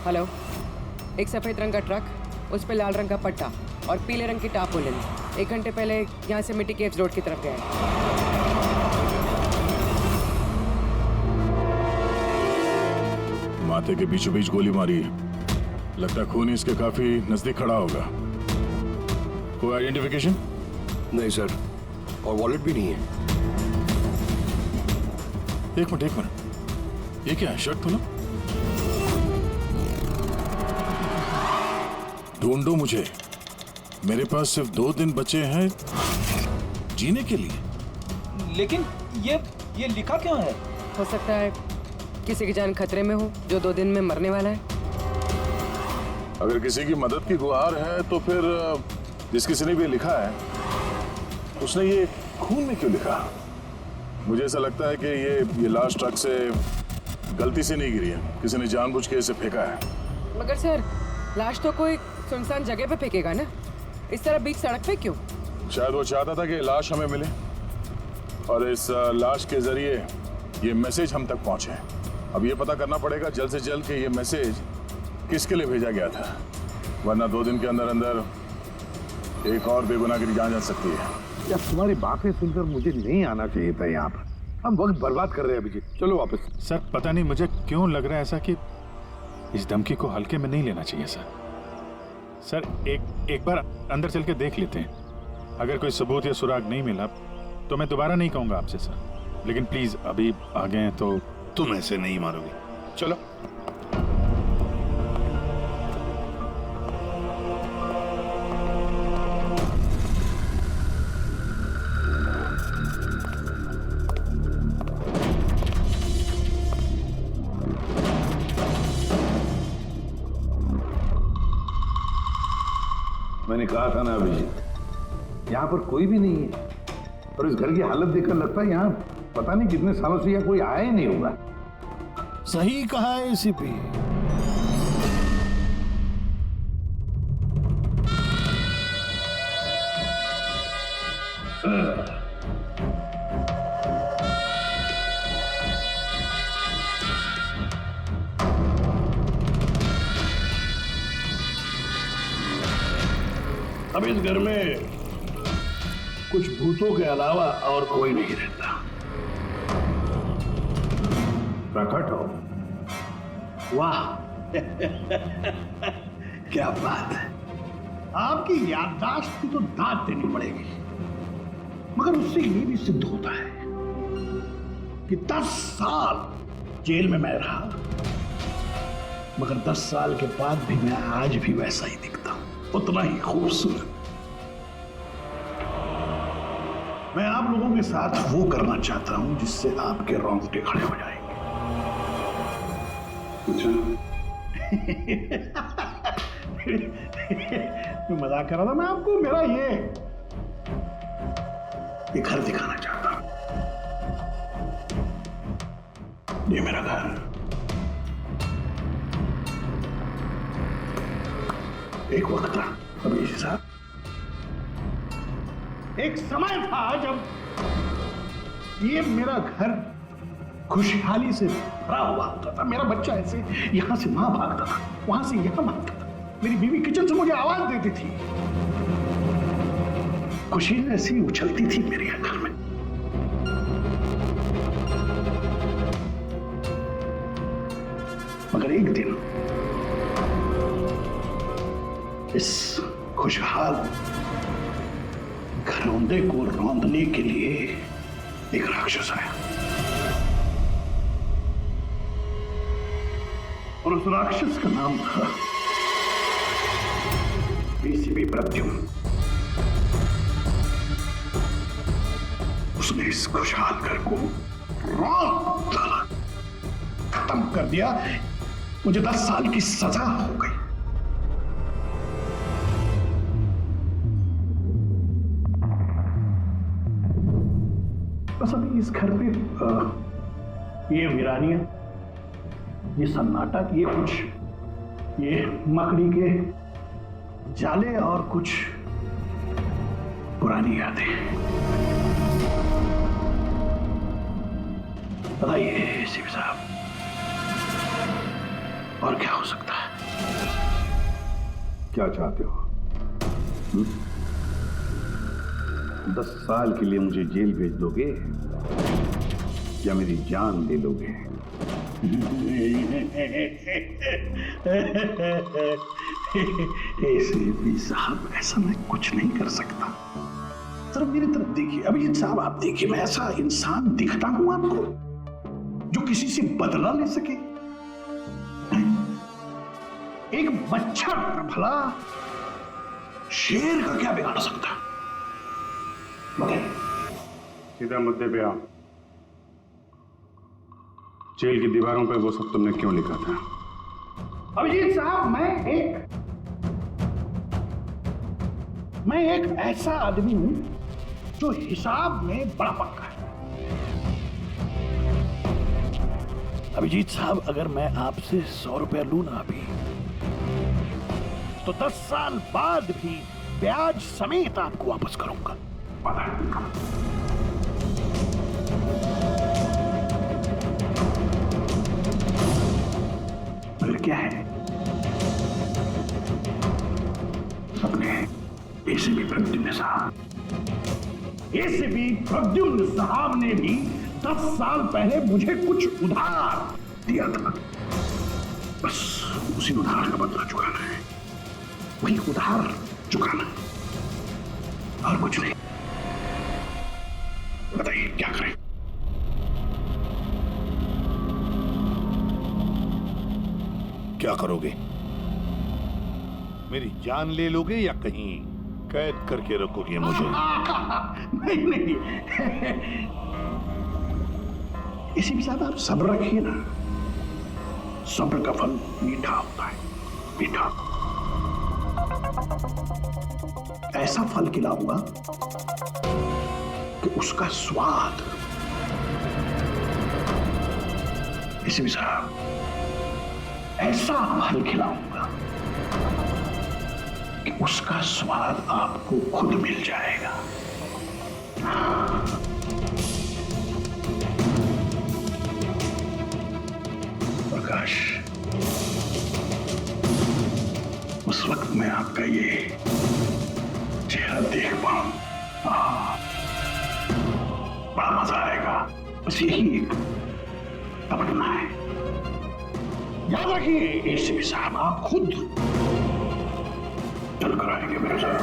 Hello, एक सफेद रंग का ट्रक, उस पे लाल रंग का पट्टा और पीले रंग की टारपोलिन 1 घंटे पहले यहाँ से मिट्टी केव्स रोड की तरफ गया है। माथे के बीचों बीच गोली मारी है। लगता है खून इसके काफी नजदीक खड़ा होगा। कोई आइडेंटिफिकेशन? नहीं सर, और वॉलेट भी नहीं है। एक मिनट, ये क्या है? शर्ट खोलो, ढूंढो मुझे। मेरे पास सिर्फ 2 दिन बचे हैं जीने के लिए। लेकिन ये लिखा क्यों है? हो सकता है किसी की जान खतरे में हो जो 2 दिन में मरने वाला है। अगर किसी की मदद की गुहार है तो फिर जिस किसी ने भी लिखा है उसने ये खून में क्यों लिखा? मुझे ऐसा लगता है कि ये लाश ट्रक से गलती से नहीं गिरी है, किसी ने जानबूझ के इसे फेंका है। मगर सर, लाश तो कोई सुनसान जगह पे फेंकेगा ना, इस तरह बीच सड़क पे क्यों? शायद वो चाहता था कि लाश हमें मिले और इस लाश के जरिए ये मैसेज हम तक पहुंचे। अब ये पता करना पड़ेगा जल्द से जल्द कि ये मैसेज किसके लिए भेजा गया था, वरना 2 दिन के अंदर अंदर एक और बेगुनाह की जान जा सकती है। यार तुम्हारी बातें सुनकर मुझे नहीं आना चाहिए था यहाँ पर। हम वक्त बर्बाद कर रहे हैं अभिजीत, चलो वापस। सर पता नहीं मुझे क्यों लग रहा है ऐसा कि इस धमकी को हल्के में नहीं लेना चाहिए सर। एक बार अंदर चल के देख लेते हैं। अगर कोई सबूत या सुराग नहीं मिला तो मैं दोबारा नहीं कहूंगा आपसे सर, लेकिन प्लीज अभी आ गए हैं तो। तुम ऐसे नहीं मारोगे, चलो। मैंने कहा था ना अभिजीत, यहाँ पर कोई भी नहीं है और इस घर की हालत देखकर लगता है यहाँ पता नहीं कितने सालों से यहाँ कोई आया ही नहीं होगा। सही कहा है एसीपी। अब इस घर में कुछ भूतों के अलावा और कोई नहीं रहता। प्रकट हो। वाह क्या बात है। आपकी याददाश्त की तो दाद देनी पड़ेगी, मगर उससे ये भी सिद्ध होता है कि 10 साल जेल में मैं रहा, मगर 10 साल के बाद भी मैं आज भी वैसा ही दिखता हूं, उतना ही खूबसूरत। मैं आप लोगों के साथ वो करना चाहता हूं जिससे आपके रोंगटे खड़े हो जाएंगे। मैं मजाक कर रहा था। मैं आपको मेरा ये घर दिखाना चाहता हूं। ये मेरा घर। एक वक्त था अभी साहब, एक समय था जब ये मेरा घर खुशहाली से भरा हुआ होता था। मेरा बच्चा ऐसे यहां से वहां भागता था, वहां से यहां भागता था। मेरी बीवी किचन से मुझे आवाज देती थी। खुशी ऐसी उछलती थी मेरे घर में। मगर एक दिन इस खुशहाल घरौंदे को रौंदने के लिए एक राक्षस आया, और उस राक्षस का नाम था एसीपी प्रद्युम्न। उसने इस खुशहाल घर को रौंद डाला, खत्म कर दिया। मुझे 10 साल की सजा हो गई। बस अभी इस घर पे ये वीरानियां, ये सन्नाटा, ये मकड़ी के जाले और कुछ पुरानी यादें। बताइए एसीपी साहब, और क्या हो सकता है? क्या चाहते हो? 10 साल के लिए मुझे जेल भेज दोगे या मेरी जान ले लोगे? एसीपी साहब, ऐसा मैं कुछ नहीं कर सकता। सिर्फ मेरी तरफ देखिए। अभिजीत साहब, आप देखिए, मैं ऐसा इंसान दिखता हूं आपको जो किसी से बदला ले सके? एक बच्चा भला शेर का क्या बिगाड़ सकता? बताइए। सीधा मुद्दे पे आओ। जेल की दीवारों पे वो सब तुमने क्यों लिखा था? अभिजीत साहब, मैं एक ऐसा आदमी हूं जो हिसाब में बड़ा पक्का है। अभिजीत साहब, अगर मैं आपसे 100 रुपया लूं ना अभी, तो 10 साल बाद भी ब्याज समेत आपको वापस करूंगा। मगर क्या है, अपने एसीपी प्रद्युम्न साहब ने भी 10 साल पहले मुझे कुछ उधार दिया था। बस उसी उधार का बदला चुकाना है, वही उधार चुकाना, और कुछ नहीं। बताइए क्या करें? क्या करोगे? मेरी जान ले लोगे या कहीं कैद करके रखोगे मुझे? नहीं। इसी भी साथ आप सब्र रखिए ना, सब्र का फल मीठा होता है, मीठा। ऐसा फल खिलाऊंगा कि उसका स्वाद, इसी भी साथ ऐसा फल खिलाऊंगा कि उसका स्वाद आपको खुद मिल जाएगा। प्रकाश, उस वक्त मैं आपका ये चेहरा देख पाऊं, बड़ा मजा आएगा। बस यही एक तमन्ना है। याद रखिए एसीपी साहब, आप खुद चल कर आएंगे मेरे साथ,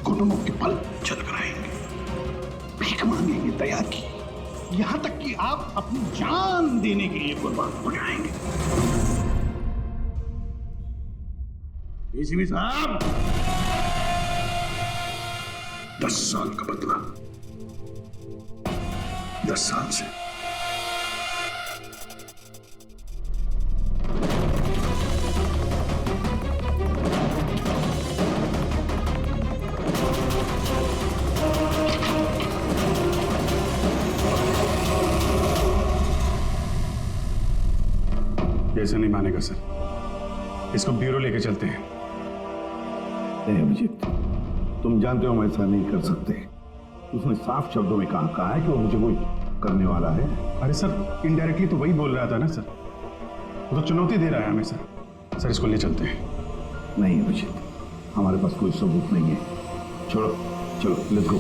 घुटनों के पल चल कर आएंगे, भीख मांगेंगे दया की, यहां तक कि आप अपनी जान देने के लिए कुर्बान हो जाएंगे। एसीपी साहब, 10 साल का बदला, 10 साल से। ऐसे नहीं मानेगा सर, इसको ब्यूरो लेके चलते हैं। नहीं अभिजीत, तुम जानते हो हम ऐसा नहीं कर सकते। उसने साफ शब्दों में कहा है कि वो मुझे कोई करने वाला है। अरे सर, इनडायरेक्टली तो वही बोल रहा था ना सर, वो तो चुनौती दे रहा है हमें सर। सर इसको ले चलते हैं। नहीं अभिजीत, हमारे पास कोई सबूत नहीं है। छोड़ो, चलो लेट्स गो।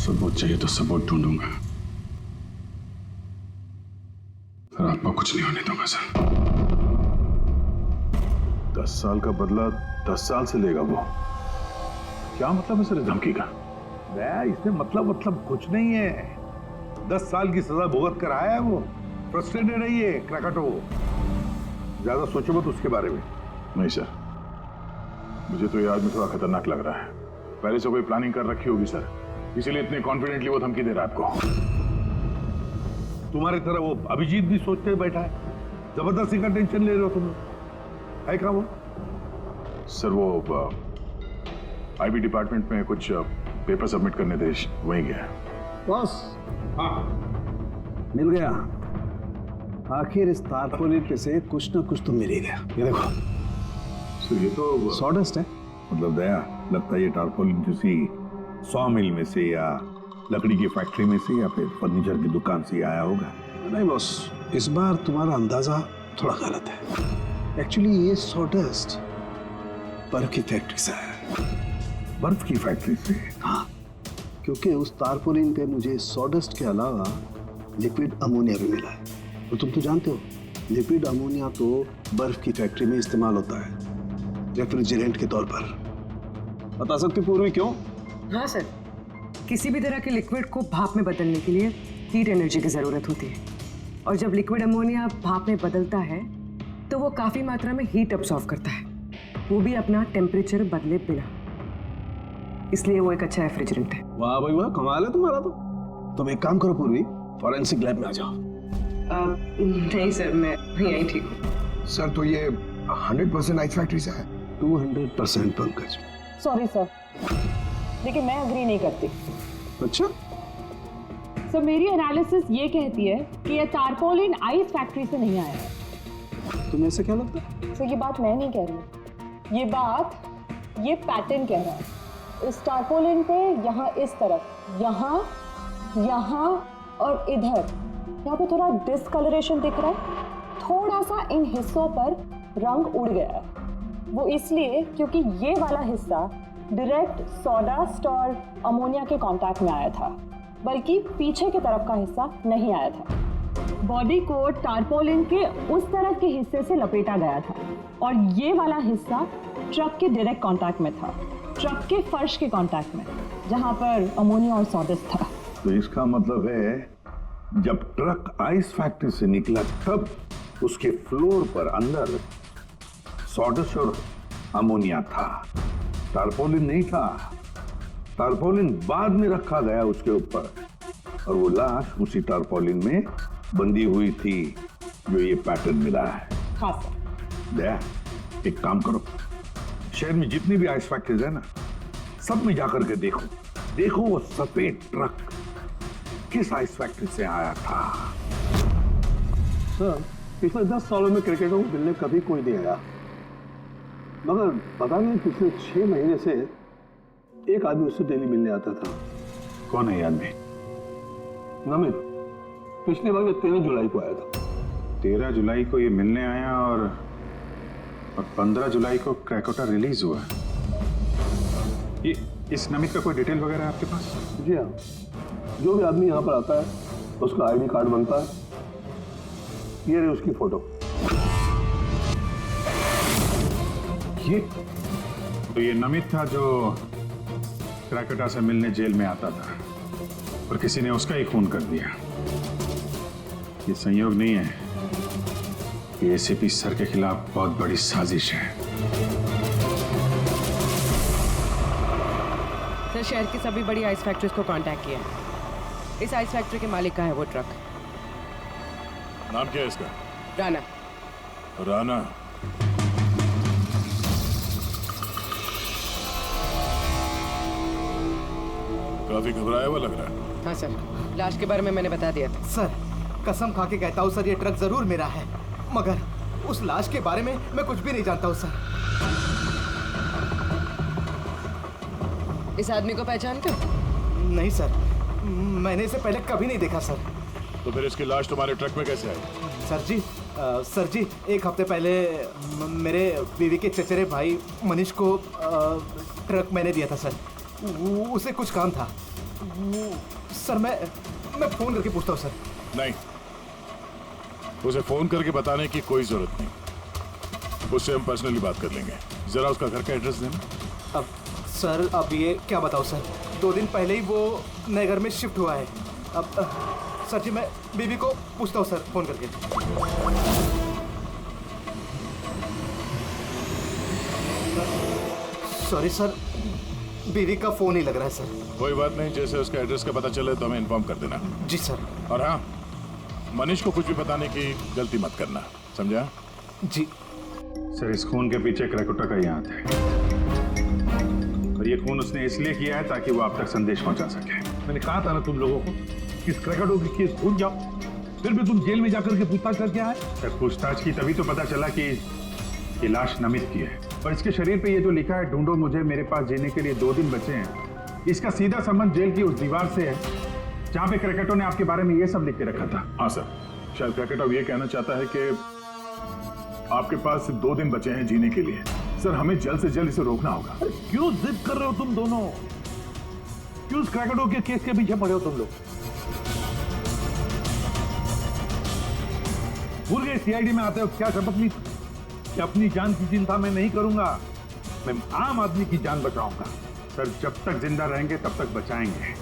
सबूत चाहिए तो सबूत ढूंढूंगा, फिर आपको कुछ नहीं होने दूंगा सर। 10 साल का बदला 10 साल से लेगा वो? क्या मतलब है सर इस धमकी का? इसमें मतलब कुछ नहीं है। 10 साल की सजा भुगत कर आया है वो। फ्रस्ट्रेटेड है ये क्रैकटो। ज्यादा सोचो मत उसके बारे में। नहीं सर, मुझे तो ये आदमी थोड़ा खतरनाक लग रहा है। पहले से कोई प्लानिंग कर रखी होगी सर, इसीलिए इतने कॉन्फिडेंटली वो धमकी दे रहा है आपको। तुम्हारी तरह वो अभिजीत भी सोचते बैठा है। जबरदस्ती का टेंशन ले रहे हो तुम। है क्या वो? सर वो आईबी डिपार्टमेंट में कुछ पेपर सबमिट करने थे, वहीं गया। बॉस, हाँ मिल गया। आखिर इस तारपोलिन पे से कुछ ना कुछ तो मिल ही गया। ये देखो सर, ये तो सॉडेस्ट है। मतलब दया, लगता है ये टारपोलिन किसी सॉ मिल में से या लकड़ी की फैक्ट्री में से या फिर फर्नीचर की दुकान से आया होगा। नहीं बॉस, इस बार तुम्हारा अंदाजा थोड़ा गलत है। एक्चुअली ये सॉडस्ट बर्फ की फैक्ट्री से है। बर्फ की फैक्ट्री से? हाँ, क्योंकि उस तारपोलिन पे मुझे सॉडस्ट के अलावा लिक्विड अमोनिया भी मिला है। और तुम तो जानते हो लिक्विड अमोनिया तो बर्फ की फैक्ट्री में इस्तेमाल होता है रेफ्रिजरेंट के तौर पर। बता सकती पूर्वी क्यों? हाँ सर, किसी भी तरह के लिक्विड को भाप में बदलने के लिए हीट एनर्जी की ज़रूरत होती है, और जब लिक्विड अमोनिया भाप में बदलता है तो वो काफ़ी मात्रा में हीट अब्सॉर्ब करता है, वो भी अपना टेम्परेचर बदले बिना। इसलिए वो एक अच्छा रेफ्रिजरेंट है। वाह भाई वाह, कमाल है तुम्हारा तो। तुम एक काम करो पूर्वी, फॉरेंसिक लैब में आ जाओ। नहीं सर, मैं यहीं ठीक हूँ। सर तो ये 100% आइस फैक्ट्री से है? 200% पंकज। सॉरी सर, लेकिन मैं अग्री नहीं करती। अच्छा, सर मेरी एनालिसिस ये कहती है कि ये टारपोलिन आइस फैक्ट्री से नहीं आया है। तुम्हें ऐसे क्या लगता है? सर ये बात मैं नहीं कह रही, ये बात ये पैटर्न कह रहा है। इस टारपोलिन पे यहाँ इस तरफ, यहाँ और इधर, यहाँ पे थोड़ा डिसकलरेशन दिख रहा है। थोड़ा सा इन हिस्सों पर रंग उड़ गया है। वो इसलिए क्योंकि ये वाला हिस्सा डायरेक्ट सॉडस्ट और अमोनिया के कांटेक्ट में आया था, बल्कि पीछे की तरफ का हिस्सा नहीं आया था। बॉडी को टारपोलिन के उस तरफ के हिस्से से लपेटा गया था, और ये वाला हिस्सा ट्रक के डायरेक्ट कांटेक्ट में था, ट्रक के फर्श के कांटेक्ट में, जहां पर अमोनिया और सॉडस्ट था। तो इसका मतलब है जब ट्रक आइस फैक्ट्री से निकला तब उसके फ्लोर पर अंदर सॉडस्ट और अमोनिया था, टारपोलिन नहीं था। टारपोलिन बाद में रखा गया उसके ऊपर, और वो लाश उसी टारपोलिन में बंधी हुई थी जो ये पैटर्न मिला है। हाँ सर। दया, एक काम करो, शहर में जितनी भी आइस फैक्ट्रीज है ना, सब में जाकर के देखो वो सफेद ट्रक किस आइस फैक्ट्री से आया था। सर पिछले 10 सालों में क्रिकेटरों को मिलने कभी कोई नहीं आया, मगर पता नहीं पिछले 6 महीने से एक आदमी उससे डेली मिलने आता था। कौन है ये आदमी? नमित, पिछली बार 13 जुलाई को आया था। 13 जुलाई को ये मिलने आया और 15 जुलाई को क्रैकोटा रिलीज हुआ। ये इस नमित का कोई डिटेल वगैरह है आपके पास? जी हाँ, जो भी आदमी यहाँ पर आता है उसका आईडी कार्ड बनता है। ये रही उसकी फोटो। ये नमित था जो क्रैकोटा से मिलने जेल में आता था, और किसी ने उसका ही खून कर दिया। ये संयोग नहीं है, ये एसीपी सर के खिलाफ बहुत बड़ी साजिश है। सर शहर की सभी बड़ी आइस फैक्ट्रीज को कांटेक्ट किया। इस आइस फैक्ट्री के मालिक का है वो ट्रक। नाम क्या है इसका? राणा। राणा? काफी घबराया हुआ लग रहा है। हाँ सर, लाश के बारे में मैंने बता दिया था। सर कसम खा के कहता हूँ सर, ये ट्रक जरूर मेरा है, मगर उस लाश के बारे में मैं कुछ भी नहीं जानता हूँ सर। इस आदमी को पहचानते हो? नहीं सर, मैंने इसे पहले कभी नहीं देखा सर। तो फिर इसकी लाश तुम्हारे ट्रक में कैसे आई? सर जी, एक हफ्ते पहले मेरे बीवी के चचेरे भाई मनीष को ट्रक मैंने दिया था सर। उसे कुछ काम था सर। मैं फोन करके पूछता हूँ सर। नहीं, उसे फोन करके बताने की कोई जरूरत नहीं, उससे हम पर्सनली बात कर लेंगे। जरा उसका घर का एड्रेस देना। अब सर, अब ये क्या बताओ सर, 2 दिन पहले ही वो नए घर में शिफ्ट हुआ है। अब सर जी, मैं बीवी को पूछता हूँ सर फोन करके। सॉरी सर, बीवी का फोन ही लग रहा है सर। कोई बात नहीं, जैसे उसका एड्रेस का पता चले तो हमें इन्फॉर्म कर देना। जी सर। और हाँ, मनीष को कुछ भी बताने की गलती मत करना, समझा? जी सर, इस खून के पीछे क्रैकोटा का ही हाथ है, और ये खून उसने इसलिए किया है ताकि वो आप तक संदेश पहुंचा सके। मैंने कहा था ना तुम लोगों को, इस क्रैकोटा की केस भूल जाओ, फिर भी तुम जेल में जाकर के पूछताछ करके आए। सर, पूछताछ की तभी तो पता चला कि ये लाश नमित की है, और इसके शरीर पे ये जो लिखा है, ढूंढो मुझे, मेरे पास जीने के लिए 2 दिन बचे हैं, इसका सीधा संबंध जेल की उस दीवार से है जहां पे क्रैकोटा ने आपके बारे में ये सब लिख के रखा था। हाँ सर, शायद क्रैकेटॉफ ये कहना चाहता है कि आपके पास सिर्फ 2 दिन बचे हैं जीने के लिए। सर, हमें जल्द से जल्द इसे रोकना होगा। क्यों जिद कर रहे हो तुम दोनों? क्यों उस क्रैकेटॉफ के केस के पीछे पड़े हो तुम लोग? भूल गए सीआईडी में आते हो क्या शपथ ली कि अपनी जान की चिंता मैं नहीं करूंगा, मैं आम आदमी की जान बचाऊंगा। सर, जब तक जिंदा रहेंगे तब तक बचाएंगे,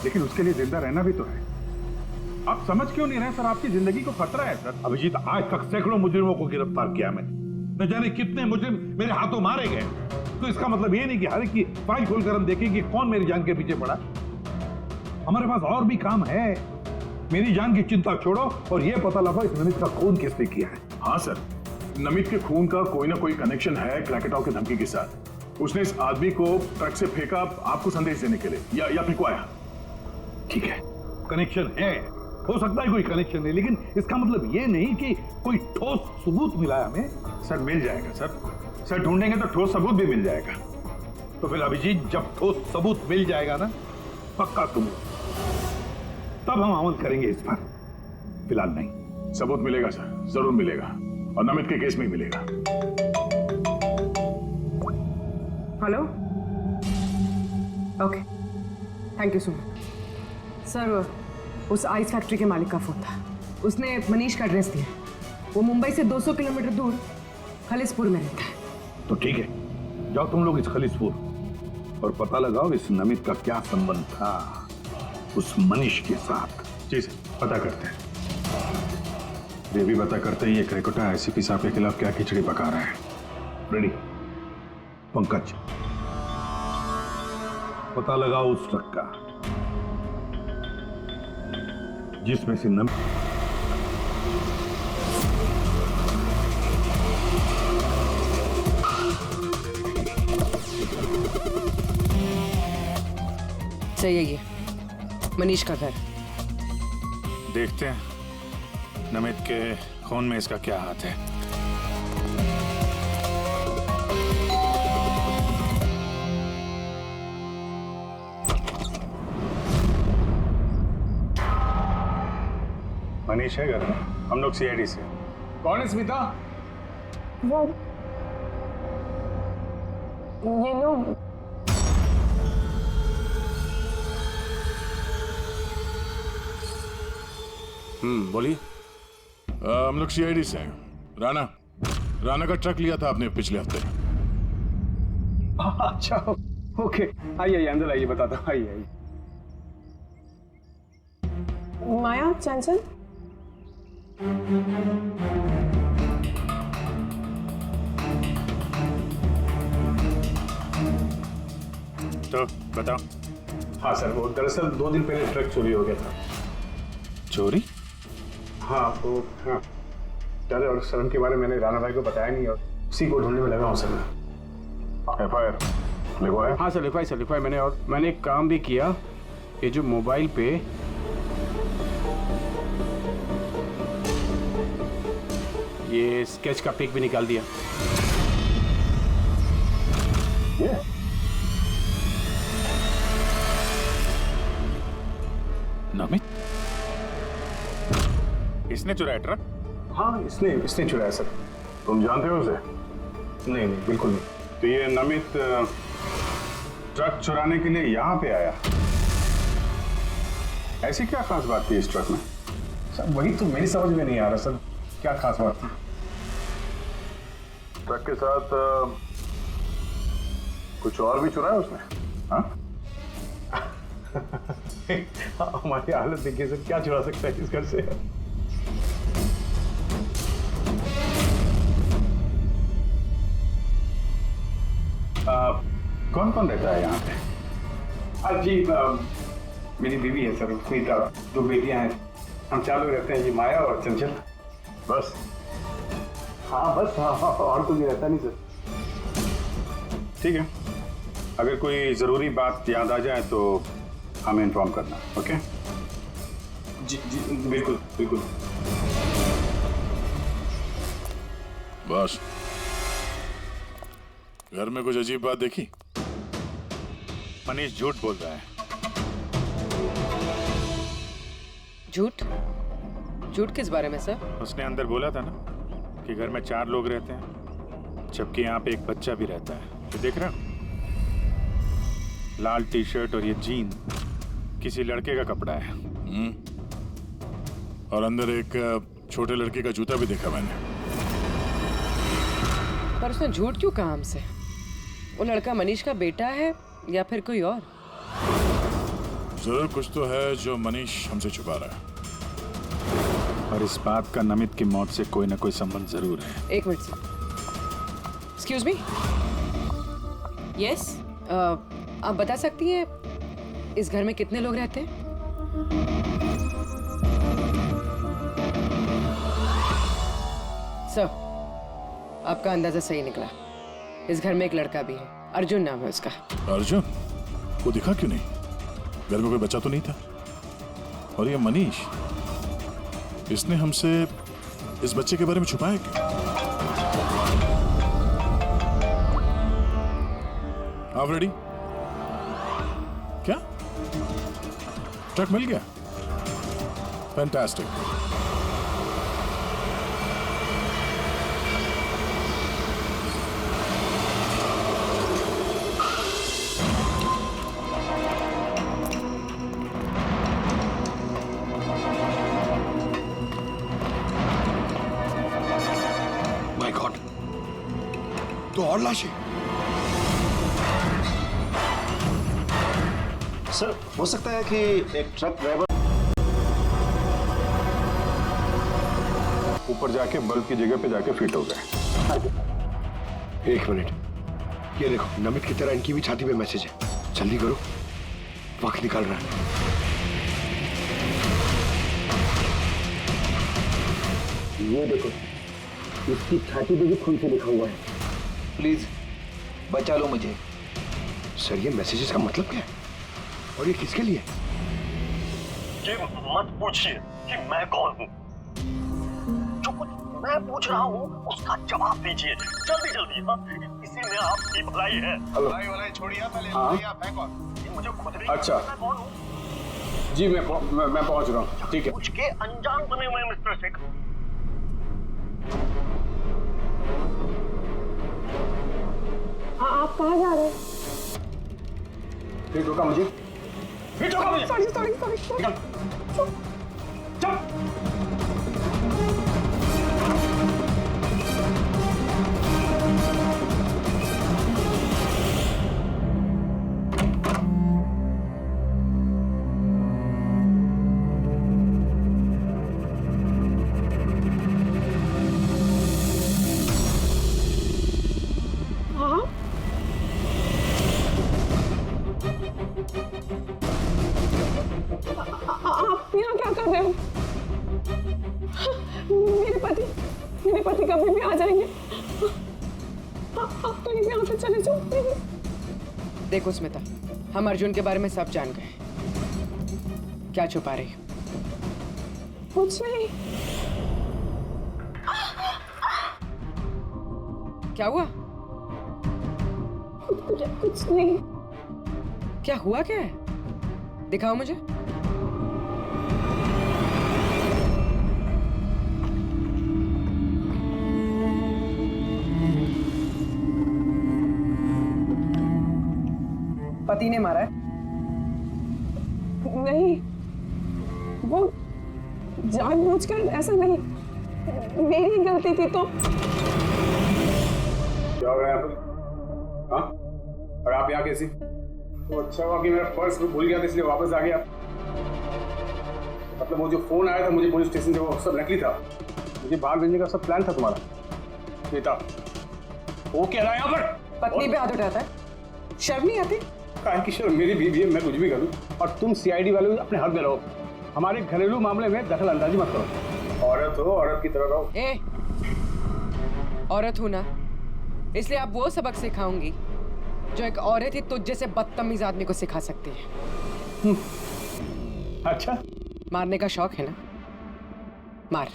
लेकिन उसके लिए जिंदा रहना भी तो है। आप समझ क्यों नहीं रहे सर? आपकी जिंदगी को खतरा है सर। अभिजीत, आज तक सैकड़ों मुजरिमों को गिरफ्तार किया मैंने, न जाने कितने मुजरिम मेरे हाथों मारे गए। तो इसका मतलब ये नहीं कि हर एक की फाइल खोलकर हम देखें कि कौन मेरी जान के पीछे पड़ा। हमारे पास और भी काम है। मेरी जान की चिंता छोड़ो और ये पता लगाओ इस नमित का खून किसने किया है। हाँ सर, नमित के खून का कोई ना कोई कनेक्शन है क्रैकेटॉफ की धमकी के साथ। उसने इस आदमी को ट्रक से फेंका आपको संदेश देने के लिए, या फिर ठीक है, कनेक्शन है, हो सकता है कोई कनेक्शन है, लेकिन इसका मतलब ये नहीं कि कोई ठोस सबूत मिला है हमें। सर, मिल जाएगा सर। सर, ढूंढेंगे तो ठोस सबूत भी मिल जाएगा। तो फिर अभिजीत, जब ठोस सबूत मिल जाएगा ना, पक्का सबूत, तब हम अमल करेंगे इस पर, फिलहाल नहीं। सबूत मिलेगा सर, जरूर मिलेगा, और नमित के केस में ही मिलेगा। Hello, okay, thank you so much. Sir, उस आइस फैक्ट्री के मालिक का फोन था। उसने मनीष का एड्रेस दिया। वो मुंबई से 200 किलोमीटर दूर खलिसपुर में रहता है। तो ठीक है, जाओ तुम लोग इस खलिसपुर और पता लगाओ इस नमित का क्या संबंध था उस मनीष के साथ। जी सर, पता करते हैं। ये भी पता करते हैं ये क्रैकेटॉफ आईसीपी साहब के खिलाफ क्या खिचड़ी पका रहा है। रेडी? पंकज, पता लगाओ उस ट्रक का जिसमें से नमित सही है, ये मनीष का घर। देखते हैं नमित के खून में इसका क्या हाथ है। मनीष है घर में, हम लोग सीआईडी से। कौन है स्मिता? वो ये लोग बोलिए। हम लोग सीआईडी से हैं। राणा का ट्रक लिया था आपने पिछले हफ्ते। अच्छा, ओके, आइए अंदर आइए, बताता हूँ। आइए। माया, चंचल, तो बताओ। हाँ सर, वो दरअसल 2 दिन पहले ट्रक चोरी हो गया था। चोरी? हाँ, तो हाँ, डर और शर्म के बारे में मैंने राणा भाई को बताया नहीं और उसी को ढूंढने में लगा हूँ सर। FIR लिखवाया? हाँ सर, लिखवाया मैंने, और मैंने एक काम भी किया। ये जो मोबाइल पे ये स्केच का पिक भी निकाल दिया। नमित? इसने चुराया ट्रक? हाँ, इसने चुराया सर। तुम जानते हो उसे? नहीं, बिल्कुल नहीं। तो ये नमित ट्रक चुराने के लिए यहाँ पे आया। ऐसी क्या खास बात थी इस ट्रक में? सर, वही तो मेरी समझ में नहीं आ रहा सर, क्या खास बात थी? ट्रक के साथ कुछ और भी चुराया उसने? हाँ? हमारी हालत देखिए सर, क्या चुरा सकता है इस घर से? कौन कौन रहता है यहाँ पे? जी, मेरी बीवी है सर, स्मिता, 2 बेटियां हैं। हम 4 लोग रहते हैं, ये माया और चंचल। बस? हाँ बस, हाँ, और कोई रहता नहीं सर। ठीक है, अगर कोई जरूरी बात याद आ जाए तो हमें इन्फॉर्म करना। ओके? जी बिल्कुल बिल्कुल। बस, घर में कुछ अजीब बात देखी? मनीष झूठ बोल रहा है। झूठ? झूठ किस बारे में सर? उसने अंदर बोला था ना कि घर में 4 लोग रहते हैं, जबकि यहाँ पे एक बच्चा भी रहता है। तो देख रहे हो, लाल टी शर्ट और ये जीन किसी लड़के का कपड़ा है। और अंदर एक छोटे लड़के का जूता भी देखा मैंने। पर उसने झूठ क्यों कहा हमसे? वो लड़का मनीष का बेटा है या फिर कोई और? जरूर कुछ तो है जो मनीष हमसे छुपा रहा है। और इस बात का नमित की मौत से कोई ना कोई संबंध जरूर है। एक minute sir, excuse me. Yes, आप बता सकती हैं इस घर में कितने लोग रहते हैं? सर, आपका अंदाजा सही निकला। इस घर में एक लड़का भी है, अर्जुन नाम है उसका। अर्जुन? वो दिखा क्यों नहीं? घर में कोई बच्चा तो नहीं था। और ये मनीष, इसने हमसे इस बच्चे के बारे में छुपाया क्यों? आप रेडी? क्या? ट्रक मिल गया? फैंटास्टिक। माय गॉड, तो और लाशें। सर, हो सकता है कि एक ट्रक ड्राइवर ऊपर जाके बल्ब की जगह पे जाके फिट हो गए। एक मिनट, ये देखो, नमित की तरह इनकी भी छाती पे मैसेज है। जल्दी करो, वक्त निकल रहा है। ये देखो, इसकी छाती पे भी खून से लिखा हुआ है। प्लीज बचा लो मुझे। सर, ये मैसेजेस का मतलब क्या है और ये किसके लिए? ये मत पूछिए कि मैं कौन हूँ। जो कुछ मैं पूछ रहा हूँ उसका जवाब दीजिए जल्दी जल्दी। हाँ, इसी में आपकी भलाई है। भलाई छोड़िए पहले, आप हैं कौन? मुझे खुद भी अच्छा। मैं कौन हूँ? जी मैं पहुंच रहा हूँ। ठीक है। पूछ के अनजान बने हुए मिस्टर शेख। आप कहाँ जा रहे हैं? फिर रोका मुझे। सॉरी। चल। आप यहाँ क्या कर रहे हो? मेरे पति कभी भी आ जाएंगे। आप तो यहाँ से चले जाओ। देखो स्मिता, हम अर्जुन के बारे में सब जान गए। क्या छुपा रही? कुछ नहीं। क्या हुआ? कुछ नहीं। क्या हुआ? क्या है? दिखाओ मुझे। पति ने मारा है? नहीं, वो जानबूझकर ऐसा नहीं, मेरी गलती थी। तो क्या हो रहा है यहाँ पर? हाँ? और आप यहाँ कैसी? तो अच्छा हुआ कि मेरा पर्स भूल गया था इसलिए वापस आ गया। मतलब वो जो फोन आया था मुझे पुलिस स्टेशन से, वो सब नकली था। मुझे बाहर भेजने का सब प्लान था तुम्हारा। बेटा, वो कह रहा है यहाँ पर? पत्नी पे हाथ उठाता है? शर्म नहीं आती? काहे की शर्म? मेरी बीवी है, मैं कुछ भी करूँ। और तुम सीआईडी वाले अपने हक में रहो। हमारे घरेलू मामले में दखल अंदाजी मत करो। औरत हो, औरत की तरह रहो। ए, औरत हूं ना, इसलिए आप वो सबक सिखाऊंगी जो एक औरत ही तुझ जैसे बदतमीज आदमी को सिखा सकती है। अच्छा, मारने का शौक है ना? मार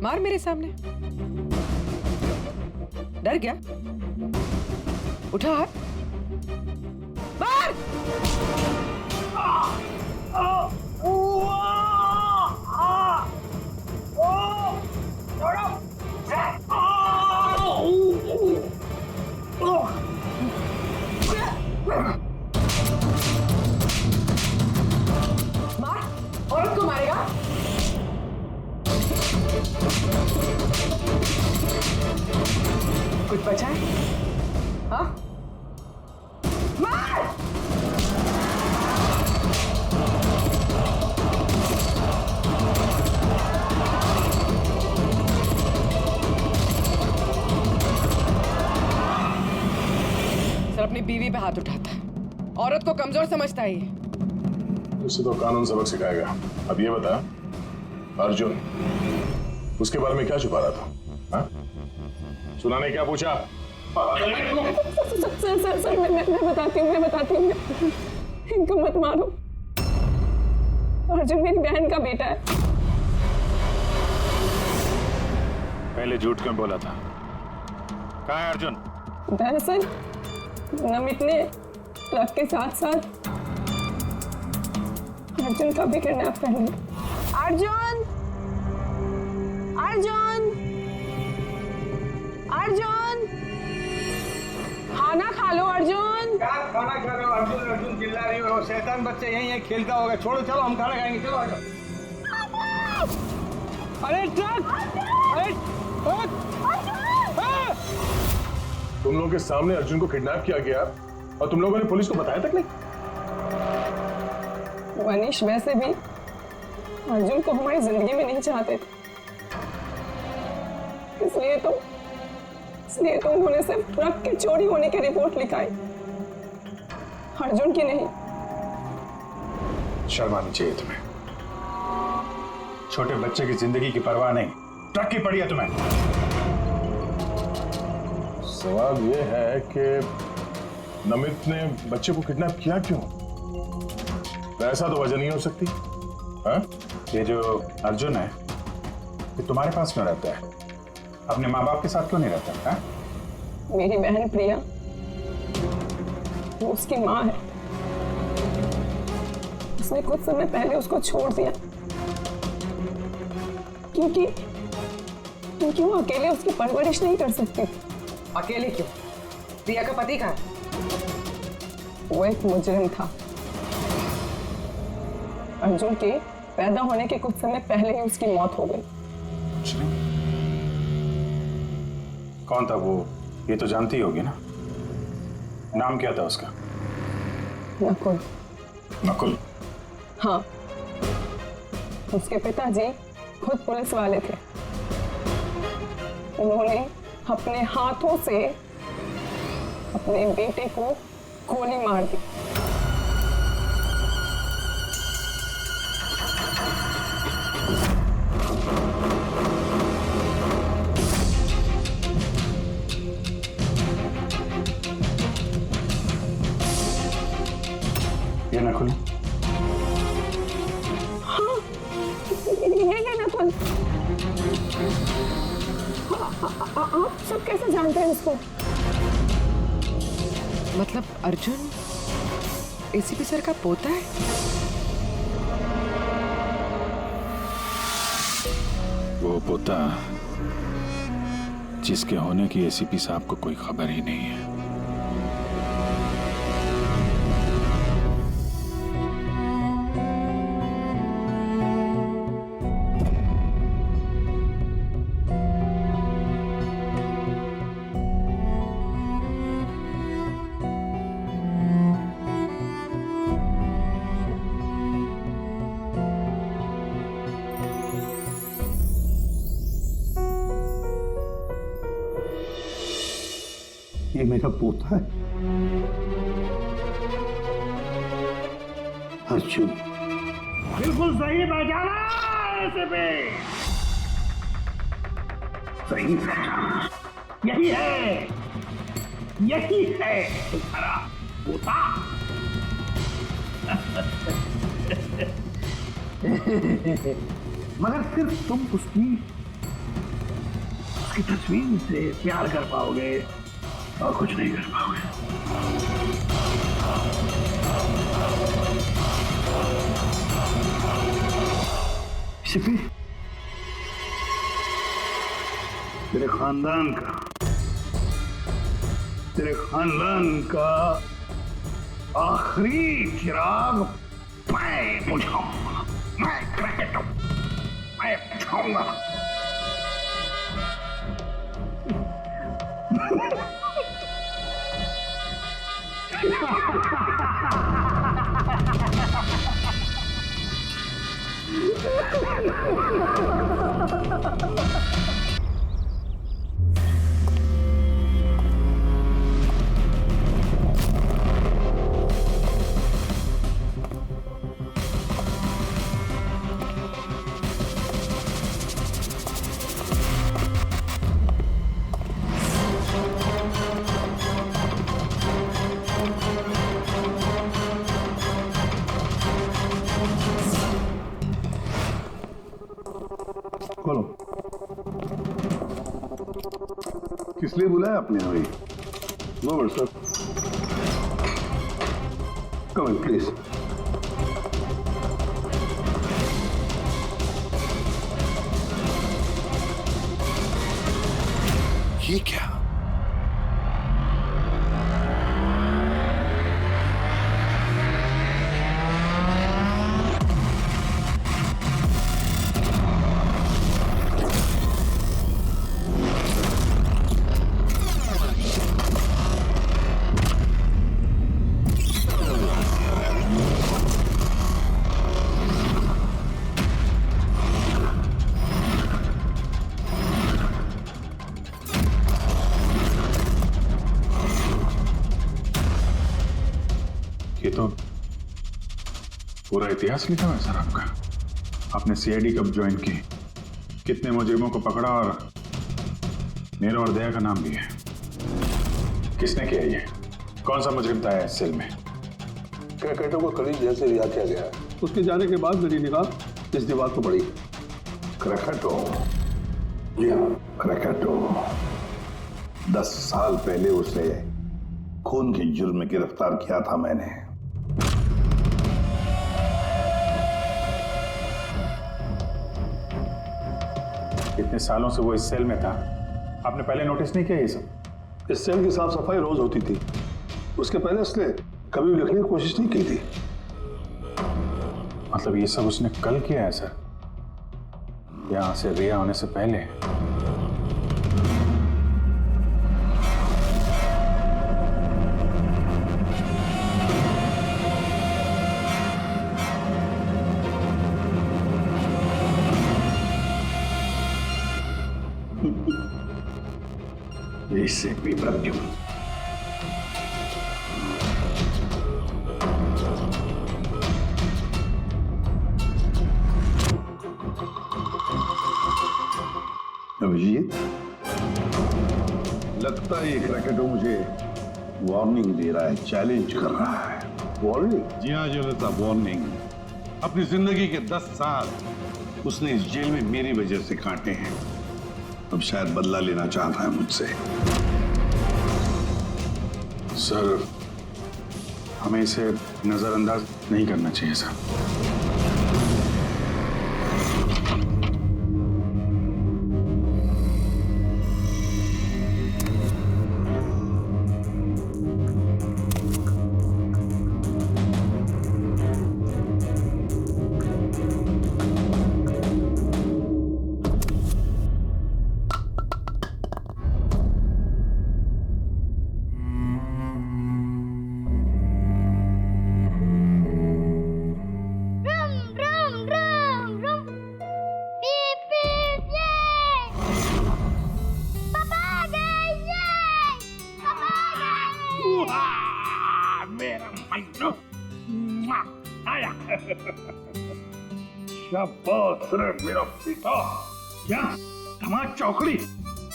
मार मेरे सामने। डर गया? उठा हाथ, मार। है? हाँ? मार! सर अपनी बीवी पे हाथ उठाता है, औरत को कमजोर समझता है ये। उसे तो कानून सबक सिखाएगा। अब ये बता, अर्जुन उसके बारे में क्या छुपा रहा था? हाँ? सुना ने क्या पूछा? सर मैं बताती हूँ इनको मत मारो। अर्जुन मेरी बहन का बेटा है। पहले झूठ क्यों बोला था? कहाँ है अर्जुन? दरअसल नमित ने ट्रक के साथ साथ अर्जुन का भी किडनैप कर लिया। अर्जुन! अर्जुन! अर्जुन! खाना खा लो अर्जुन। क्या खाना खा रहे हो? अर्जुन अर्जुन चिल्ला रही हो। शैतान बच्चा यहीं खेलता होगा। छोड़ो, चलो हम खाना खाएंगे। चलो आ जाओ। अरे ट्रक! अरे तुम लोगों के सामने अर्जुन को किडनैप किया गया और तुम लोगों ने पुलिस को बताया तक नहीं? मनीष वैसे भी अर्जुन को हमारी जिंदगी में नहीं चाहते थे, इसलिए तो उन्होंने सिर्फ ट्रक के चोरी होने की रिपोर्ट लिखाई, अर्जुन की नहीं। शर्म आनी चाहिए तुम्हें। छोटे बच्चे की जिंदगी की परवाह नहीं, ट्रक की पड़ी है तुम्हें। सवाल ये है कि नमित ने बच्चे को किडनैप किया क्यों? ऐसा तो वजह नहीं हो सकती। हाँ? ये जो अर्जुन है ये तुम्हारे पास क्यों रहता है? अपने माँ बाप के साथ क्यों नहीं रहता? हाँ? मेरी बहन प्रिया वो उसकी माँ है, उसने कुछ समय पहले उसको छोड़ दिया क्योंकि वो अकेले उसकी परवरिश नहीं कर सकती। अकेले क्यों? प्रिया का पति कहाँ है? वो एक मुजरिम था। अर्जुन के पैदा होने के कुछ समय पहले ही उसकी मौत हो गई। कौन था वो? ये तो जानती होगी ना। नाम क्या था उसका? नकुल। नकुल? हाँ, उसके पिताजी खुद पुलिस वाले थे। उन्होंने अपने हाथों से अपने बेटे को गोली मार दी। ये नकुल? हाँ, ये नकुल। आप सब कैसे जानते हैं उसको? मतलब अर्जुन एसीपी सर का पोता है? वो पोता जिसके होने की एसीपी साहब को कोई खबर ही नहीं है। ये मेरा पोता है अर्जुन। बिल्कुल सही पहचाना ऐसे पे, सही पहचाना। यही है तुम्हारा पोता। मगर सिर्फ तुम उसकी तस्वीर से प्यार कर पाओगे और कुछ नहीं कर पाओगे। शिफी, तेरे खानदान का आखिरी चिराग मैं बुझाऊंगा। मैं बुझाऊंगा। खोलो। किस लिए बुलाया आपने अभी? No but sir, come in please. ये क्या? ये तो पूरा इतिहास लिखा हुआ है सर आपका। आपने सीआईडी कब ज्वाइन की, कितने मुजरिमों को पकड़ा और मेरा और दया का नाम भी है। किसने किया ये? कौन सा मुजरिम था इस सेल में? क्रैकेटो को करीब जैसे रिहा किया गया है। उसके जाने के बाद मेरी निगाह इस दीवार को पड़ी। क्रैकेटो, जी हाँ क्रैकेटो। 10 साल पहले उसे खून के जुर्म में गिरफ्तार किया था मैंने। इतने सालों से वो इस सेल में था, आपने पहले नोटिस नहीं किया ये सब? इस सेल की साफ सफाई रोज होती थी। उसके पहले उसने कभी भी लिखने की कोशिश नहीं की थी। मतलब ये सब उसने कल किया है सर, यहां से रिहा होने से पहले? इससे भी प्रज्ञ अभिजीत, लगता है ये क्रैकेटो मुझे वार्निंग दे रहा है, चैलेंज कर रहा है। वार्निंग? जी हाँ जोलता, वार्निंग। अपनी जिंदगी के 10 साल उसने इस जेल में मेरी वजह से काटे हैं। अब शायद बदला लेना चाहता है मुझसे। सर, हमें इसे नजरअंदाज नहीं करना चाहिए सर। शाबाश रे मेरा बेटा। क्या धमाक चौकड़ी,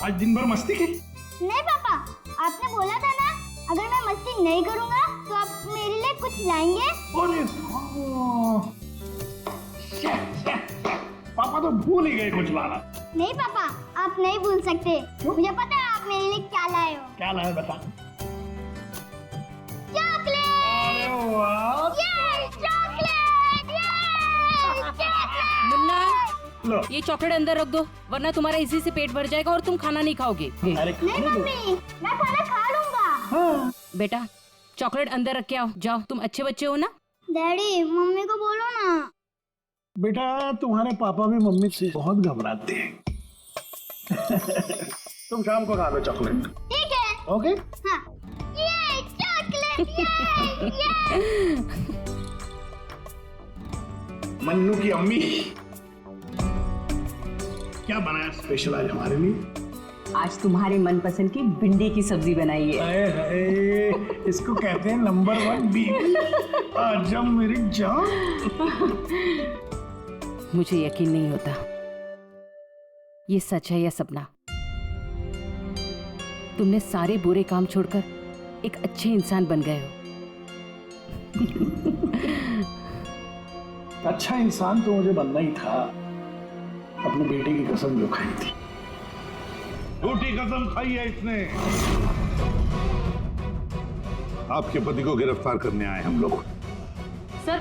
आज दिन भर मस्ती की? नहीं पापा, आपने बोला था ना अगर मैं मस्ती नहीं करूंगा तो आप मेरे लिए कुछ लाएंगे। अरे पापा तो भूल ही गए कुछ लाना। नहीं पापा, आप नहीं भूल सकते। मुझे पता है आप मेरे लिए क्या लाए हो। क्या लाए बता। चॉकलेट। अरे वाह, मुन्ना, ये चॉकलेट अंदर रख दो वरना तुम्हारा इसी से पेट भर जाएगा और तुम खाना नहीं खाओगे। नहीं मम्मी, मैं खाना खा लूंगा। हाँ। बेटा चॉकलेट अंदर रख के आओ, जाओ, तुम अच्छे बच्चे हो ना। डैडी मम्मी को बोलो ना। बेटा तुम्हारे पापा भी मम्मी से बहुत घबराते हैं। तुम शाम को खा लो चॉकलेट। ठीक है। ओके। हाँ। ये चॉकलेट, ये। मन्नू की अम्मी क्या बनाया स्पेशल आज हमारे लिए? आज तुम्हारे मनपसंद की भिंडी की सब्जी बनाई है। हाय हाय, इसको कहते हैं नंबर 1 बीवी। आजा मेरी जान। मुझे यकीन नहीं होता ये सच है या सपना। तुमने सारे बुरे काम छोड़कर एक अच्छे इंसान बन गए हो। अच्छा इंसान तो मुझे बनना ही था, अपने बेटे की कसम जो खाई थी। झूठी कसम खाई है इसने। आपके पति को गिरफ्तार करने आए हम लोग। सर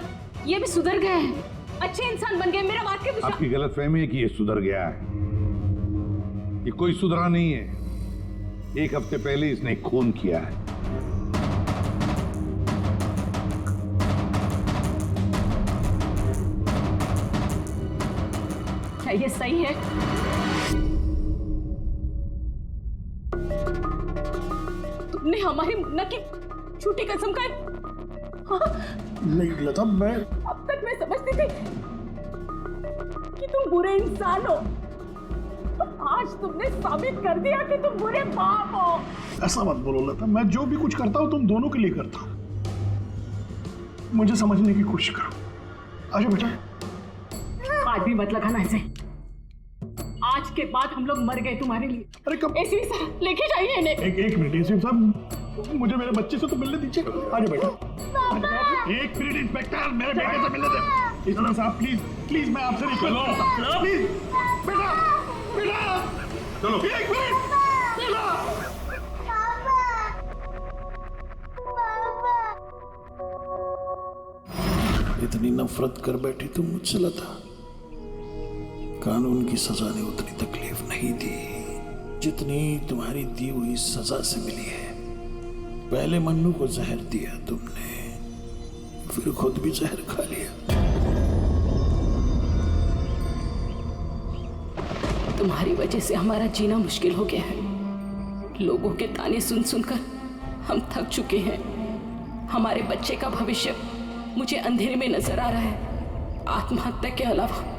ये भी सुधर गए हैं, अच्छे इंसान बन गए। मेरा वाक्य विश्वास। आपकी गलतफहमी है कि ये सुधर गया है। ये कोई सुधरा नहीं है। 1 हफ्ते पहले इसने खून किया है। क्या ये सही है? तुमने हमारी मुन्ना की झूठी कसम खाई। हाँ? नहीं लता, मैं अब तक मैं समझती थी कि तुम बुरे इंसान हो। आज तुमने साबित कर दिया कि तुम बुरे बाप हो। ऐसा मत बोलो लता, मैं जो भी कुछ करता हूँ तुम दोनों के लिए करता हूँ। मुझे समझने की कोशिश करो। आजा बेटा। आज भी मत लगाना ऐसे। आज के बाद हम लोग मर गए तुम्हारे लिए। अरे कब? एसीपी साहब लेके जाइए इन्हें। एक मिनट एसीपी साहब, मुझे मेरे बच्चे से तो मिलने दीजिए। आजा बेटा। एक मिनट इंस्पेक्टर, मेरे बेटे से मिलने दे। इंस्पेक्टर साहब प्लीज प्लीज, मैं आपसे रिक्वेस्ट करता हूं प्लीज। बेटा बेटा चलो। एक मिनट बेटा। इतनी नफरत कर बैठी तुम मुझसे लता। कानून की सजा ने उतनी तकलीफ नहीं दी जितनी तुम्हारी दी हुई सजा से मिली है। पहले मन्नू को जहर दिया तुमने, फिर खुद भी जहर खा लिया। तुम्हारी वजह से हमारा जीना मुश्किल हो गया है। लोगों के ताने सुन सुनकर हम थक चुके हैं। हमारे बच्चे का भविष्य मुझे अंधेरे में नजर आ रहा है। आत्महत्या के अलावा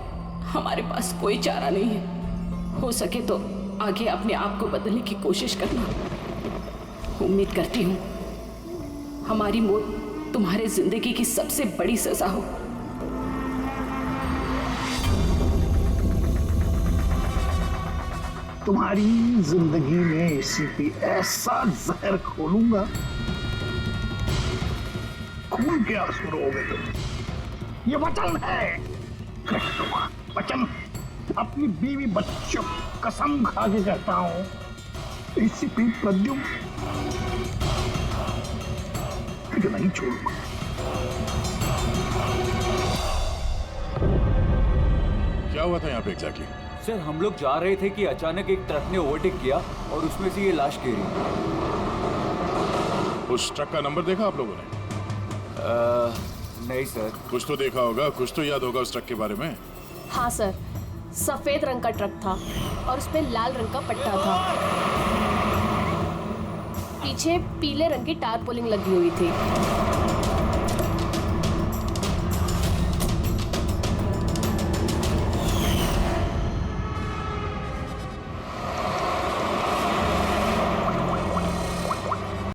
हमारे पास कोई चारा नहीं है। हो सके तो आगे अपने आप को बदलने की कोशिश करना। उम्मीद करती हूँ हमारी मौत तुम्हारे जिंदगी की सबसे बड़ी सजा हो। तुम्हारी जिंदगी में एसीपी ऐसा जहर खोलूंगा, खून के आंसू रोगे तुम। ये वचन है कृष्ण का वचन। अपनी बीवी बच्चों कसम खा के कहता हूं, एसीपी प्रद्युम्न तुझे नहीं छोड़ूंगा। क्या हुआ था यहाँ पे एग्जैक्टली? सर हम लोग जा रहे थे कि अचानक एक ट्रक ने ओवरटेक किया और उसमें से ये लाश गिरी। उस ट्रक का नंबर देखा आप लोगों ने? नहीं सर। कुछ तो देखा होगा, कुछ तो याद होगा उस ट्रक के बारे में। हाँ सर, सफेद रंग का ट्रक था और उस पे लाल रंग का पट्टा था। पीछे पीले रंग की टारपोलिंग लगी हुई थी।